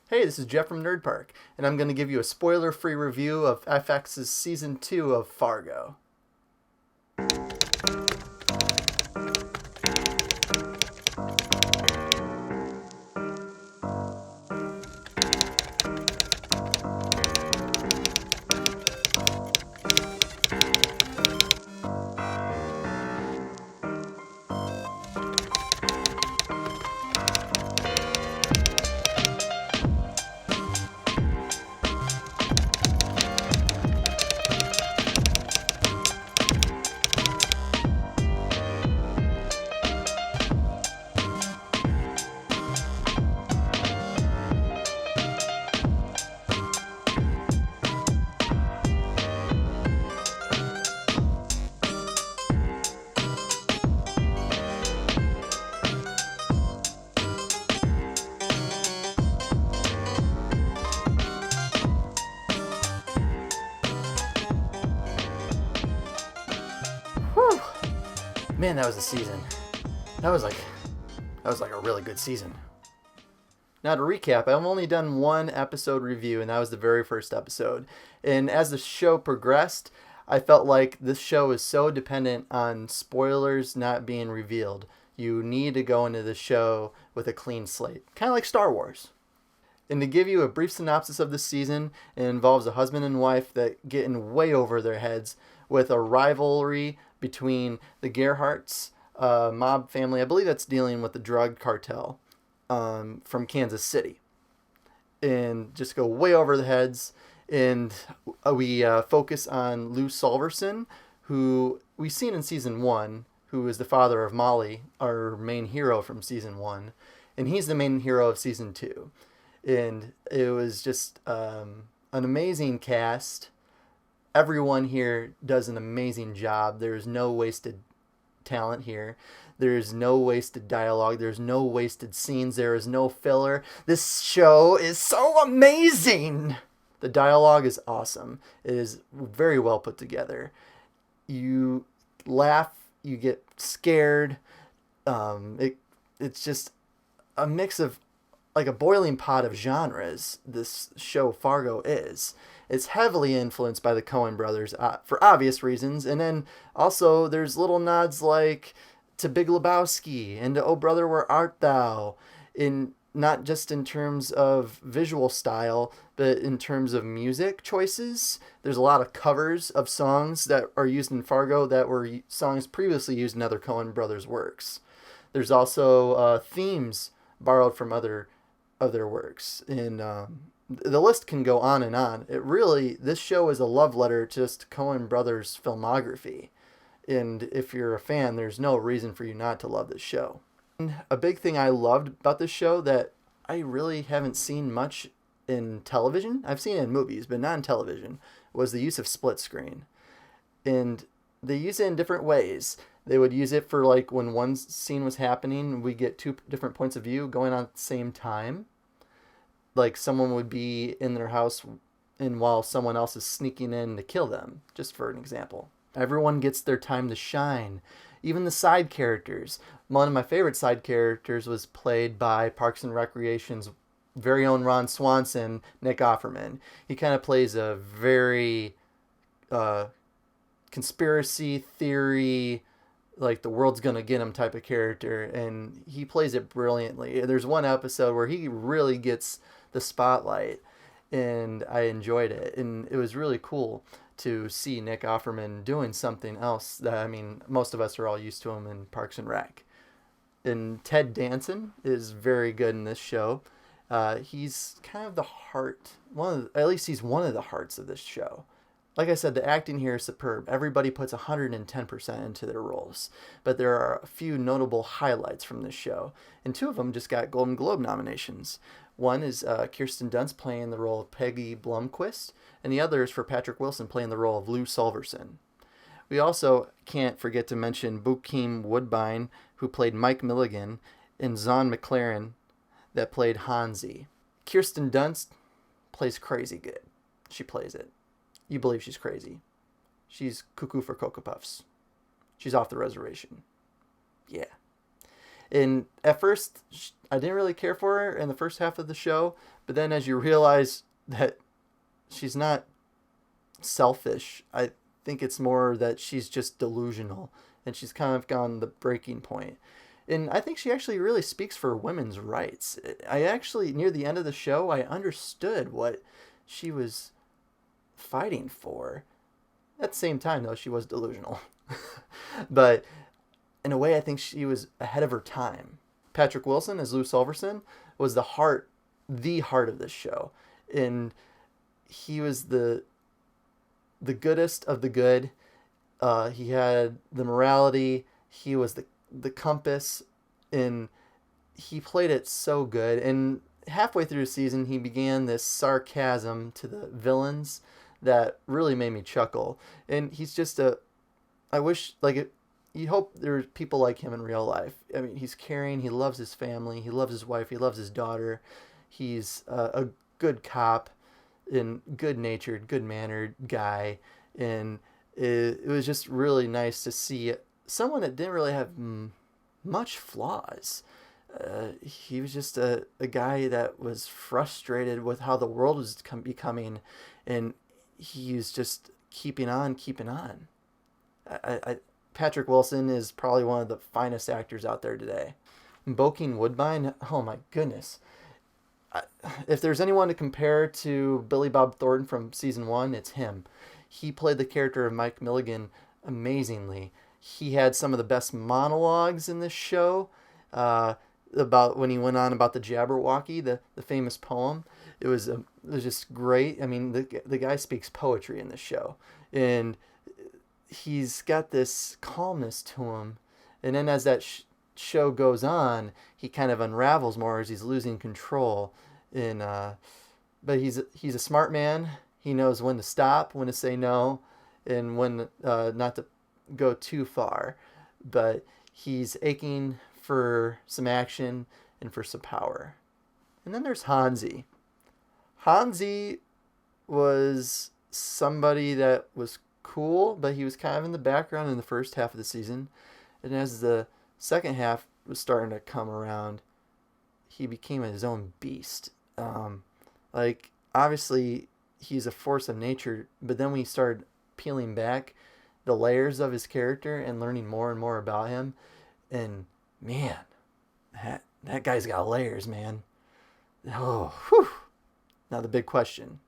Hey, this is Jeff from Nerd Park, and I'm going to give you a spoiler-free review of FX's Season 2 of Fargo. Whew! Man, that was a season. That was like a really good season. Now to recap, I've only done one episode review, and that was the very first episode. And as the show progressed, I felt like this show is so dependent on spoilers not being revealed. You need to go into the show with a clean slate, kind of like Star Wars. And to give you a brief synopsis of this season, it involves a husband and wife that get in way over their heads with a rivalry between the Gerhardts, mob family. I believe that's dealing with the drug cartel from Kansas City. And just go way over the heads. And we focus on Lou Solverson, who we've seen in season 1, who is the father of Molly, our main hero from season 1. And he's the main hero of season 2. And it was just an amazing cast. Everyone here does an amazing job. There's no wasted talent here. There's no wasted dialogue. There's no wasted scenes. There is no filler. This show is so amazing. The dialogue is awesome. It is very well put together. You laugh. You get scared. It's just a mix of like a boiling pot of genres. This show Fargo is. It's heavily influenced by the Coen brothers for obvious reasons, and then also there's little nods like to Big Lebowski and to Oh Brother Where Art Thou, in not just in terms of visual style, but in terms of music choices. There's a lot of covers of songs that are used in Fargo that were songs previously used in other Coen brothers works. There's also themes borrowed from other of their works, and the list can go on and on. This show is a love letter to just Coen Brothers filmography, and if you're a fan, there's no reason for you not to love this show. And a big thing I loved about this show that I really haven't seen much in television, I've seen it in movies, but not in television, was the use of split screen. And they use it in different ways. They would use it for like when one scene was happening, we get two different points of view going on at the same time. Like someone would be in their house and while someone else is sneaking in to kill them, just for an example. Everyone gets their time to shine. Even the side characters. One of my favorite side characters was played by Parks and Recreation's very own Ron Swanson, Nick Offerman. He kind of plays a very conspiracy theory, like the world's gonna get him type of character, and he plays it brilliantly. There's one episode where he really gets the spotlight, and I enjoyed it, and it was really cool to see Nick Offerman doing something else that, I mean, most of us are all used to him in Parks and Rec. And Ted Danson is very good in this show. He's kind of the heart, at least he's one of the hearts of this show. Like I said, the acting here is superb. Everybody puts 110% into their roles. But there are a few notable highlights from this show, and two of them just got Golden Globe nominations. One is Kirsten Dunst playing the role of Peggy Blomquist, and the other is for Patrick Wilson playing the role of Lou Solverson. We also can't forget to mention Bokeem Woodbine, who played Mike Milligan, and Zahn McLaren, that played Hansi. Kirsten Dunst plays crazy good. She plays it. You believe she's crazy. She's cuckoo for Cocoa Puffs. She's off the reservation. Yeah. And at first, I didn't really care for her in the first half of the show, But then as you realize that she's not selfish, I think it's more that she's just delusional, and she's kind of gone the breaking point. And I think she actually really speaks for women's rights. I actually, near the end of the show, I understood what she was fighting for. At the same time, though, she was delusional. But in a way, I think she was ahead of her time. Patrick Wilson as Lou Silverson was the heart of this show, and he was the goodest of the good. He had the morality. He was the compass, and he played it so good. And halfway through the season, he began this sarcasm to the villains that really made me chuckle. And he's just I wish, you hope there's people like him in real life. I mean, he's caring. He loves his family. He loves his wife. He loves his daughter. He's a good cop and good-natured, good-mannered guy. And it was just really nice to see someone that didn't really have much flaws. He was just a guy that was frustrated with how the world was becoming, and he was just keeping on, keeping on. Patrick Wilson is probably one of the finest actors out there today. Bokeem Woodbine, oh my goodness. If there's anyone to compare to Billy Bob Thornton from season 1, it's him. He played the character of Mike Milligan amazingly. He had some of the best monologues in this show, about when he went on about the Jabberwocky, the famous poem. It was just great. I mean, the guy speaks poetry in this show, and he's got this calmness to him. And then as that show goes on, he kind of unravels more as he's losing control. And but he's a smart man. He knows when to stop, when to say no, and when not to go too far. But he's aching for some action and for some power. And then there's Hansi. Hansi was somebody that was cool, but he was kind of in the background in the first half of the season. And as the second half was starting to come around, he became his own beast. Obviously, he's a force of nature, but then we started peeling back the layers of his character and learning more and more about him. And man, that guy's got layers, man. Oh, whew. Now the big question,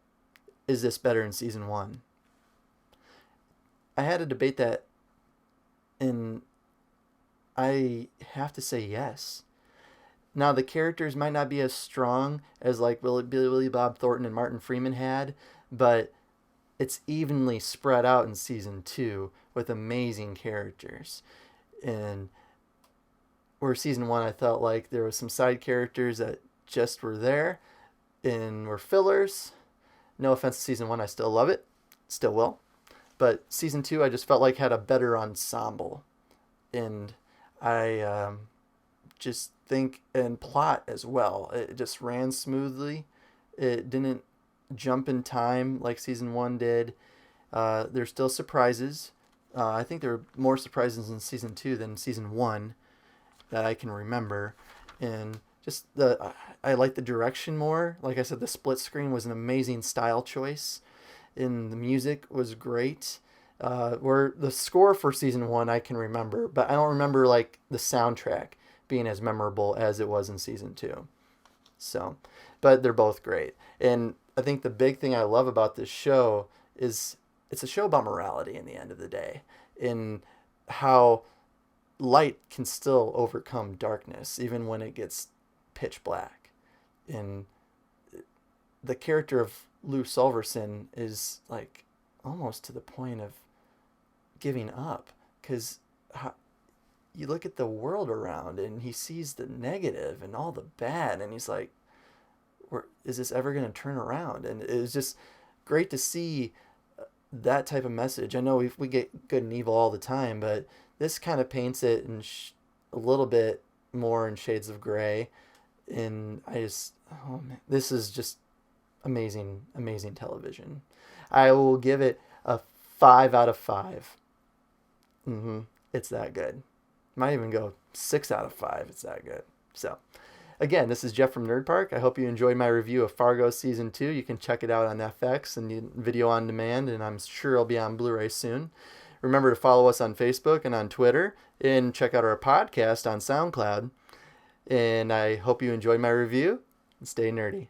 is this better in season 1? I had to debate that, and I have to say yes. Now, the characters might not be as strong as like Billy Bob Thornton and Martin Freeman had, but it's evenly spread out in season 2 with amazing characters. And where season 1, I felt like there was some side characters that just were there and were fillers. No offense to season 1, I still love it, still will. But season 2, I just felt like had a better ensemble. And I just think, and plot as well, it just ran smoothly. It didn't jump in time like season 1 did. There's still surprises. I think there were more surprises in season 2 than season 1 that I can remember. And just I like the direction more. Like I said, the split screen was an amazing style choice, and the music was great. Where the score for season 1 I can remember, but I don't remember like the soundtrack being as memorable as it was in season 2. So, but they're both great. And I think the big thing I love about this show is it's a show about morality in the end of the day, and how light can still overcome darkness even when it gets pitch black. And the character of Lou Silverson is like almost to the point of giving up, because you look at the world around and he sees the negative and all the bad, and he's like, is this ever going to turn around? And it was just great to see that type of message. I know we get good and evil all the time, but this kind of paints it in a little bit more in shades of gray. And oh man, this is just amazing, amazing television. I will give it a 5 out of 5. It's that good. Might even go 6 out of 5. It's that good. So, Again, this is Jeff from Nerd Park. I hope you enjoyed my review of Fargo Season 2. You can check it out on FX and video on demand, and I'm sure it'll be on Blu-ray soon. Remember to follow us on Facebook and on Twitter, and check out our podcast on SoundCloud. And I hope you enjoyed my review, and stay nerdy.